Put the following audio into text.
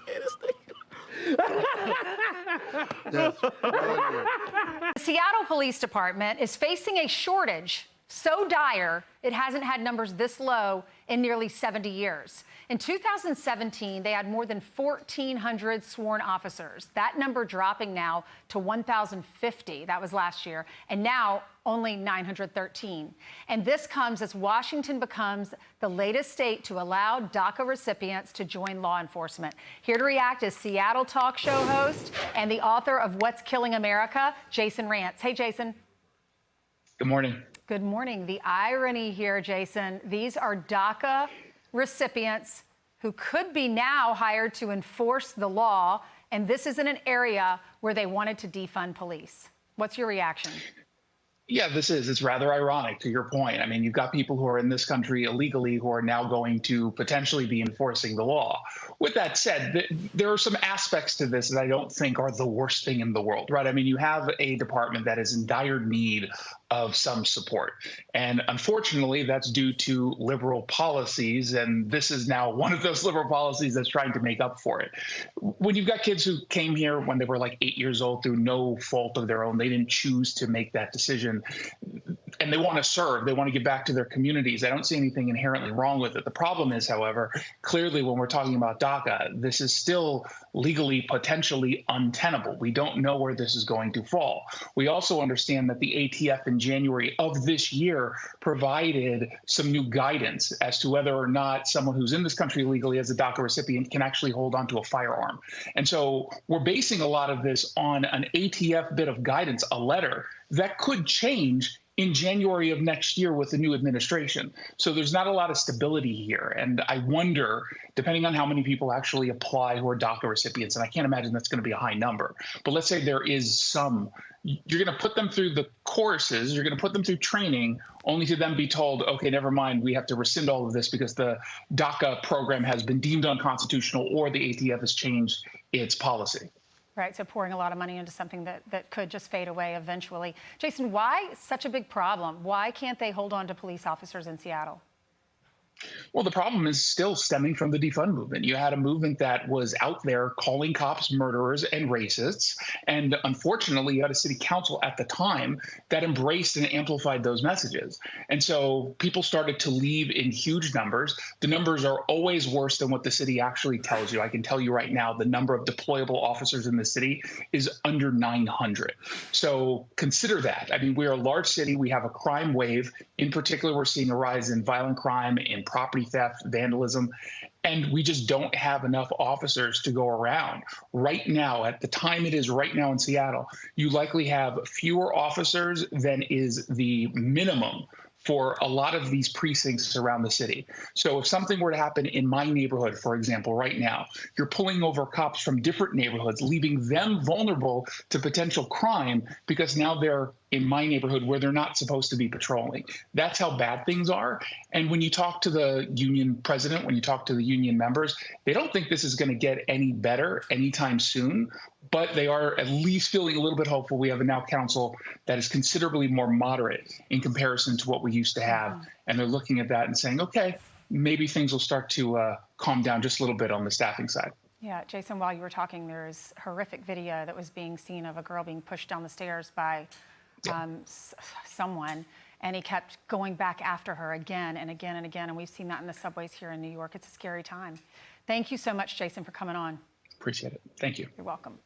Yes. The Seattle Police Department is facing a shortage so dire it hasn't had numbers this low in nearly 70 years. In 2017, they had more than 1,400 sworn officers. That number dropping now to 1,050. That was last year. And now only 913. And this comes as Washington becomes the latest state to allow DACA recipients to join law enforcement. Here to react is Seattle talk show host and the author of What's Killing America, Jason Rantz. Hey, Jason. Good morning. Good morning. The irony here, Jason, these are DACA recipients who could be now hired to enforce the law, and this is in an area where they wanted to defund police. What's your reaction? Yeah, it's rather ironic, to your point. I mean, you've got people who are in this country illegally who are now going to potentially be enforcing the law. With that said, there are some aspects to this that I don't think are the worst thing in the world, right? I mean, you have a department that is in dire need of some support. And unfortunately, that's due to liberal policies. And this is now one of those liberal policies that's trying to make up for it. When you've got kids who came here when they were like 8 years old through no fault of their own, they didn't choose to make that decision. And they want to serve, they want to give back to their communities. I don't see anything inherently wrong with it. The problem is, however, clearly when we're talking about DACA, this is still legally potentially untenable. We don't know where this is going to fall. We also understand that the ATF in January of this year provided some new guidance as to whether or not someone who's in this country legally as a DACA recipient can actually hold on to a firearm. And so we're basing a lot of this on an ATF bit of guidance, a letter that could change in January of next year with the new administration. So there's not a lot of stability here. And I wonder, depending on how many people actually apply who are DACA recipients, and I can't imagine that's going to be a high number, but let's say there is some, you're going to put them through the courses, you're going to put them through training, only to then be told, okay, never mind, we have to rescind all of this because the DACA program has been deemed unconstitutional or the ATF has changed its policy. Right, so pouring a lot of money into something that could just fade away eventually. Jason, why such a big problem? Why can't they hold on to police officers in Seattle? Well, the problem is still stemming from the defund movement. You had a movement that was out there calling cops murderers and racists. And unfortunately, you had a city council at the time that embraced and amplified those messages. And so people started to leave in huge numbers. The numbers are always worse than what the city actually tells you. I can tell you right now, the number of deployable officers in the city is under 900. So consider that. I mean, we're a large city. We have a crime wave. In particular, we're seeing a rise in violent crime, in property theft, vandalism, and we just don't have enough officers to go around. Right now, at the time it is right now in Seattle, you likely have fewer officers than is the minimum for a lot of these precincts around the city. So if something were to happen in my neighborhood, for example, right now, you're pulling over cops from different neighborhoods, leaving them vulnerable to potential crime because now they're in my neighborhood where they're not supposed to be patrolling. That's how bad things are. And when you talk to the union president, when you talk to the union members, they don't think this is going to get any better anytime soon, but they are at least feeling a little bit hopeful. We have a now council that is considerably more moderate in comparison to what we used to have. And they're looking at that and saying, okay, maybe things will start to calm down just a little bit on the staffing side. Yeah, Jason, while you were talking, there's horrific video that was being seen of a girl being pushed down the stairs by someone, and he kept going back after her again and again and again. And we've seen that in the subways here in New York. It's a scary time. Thank you so much, Jason, for coming on. Appreciate it. Thank you. You're welcome.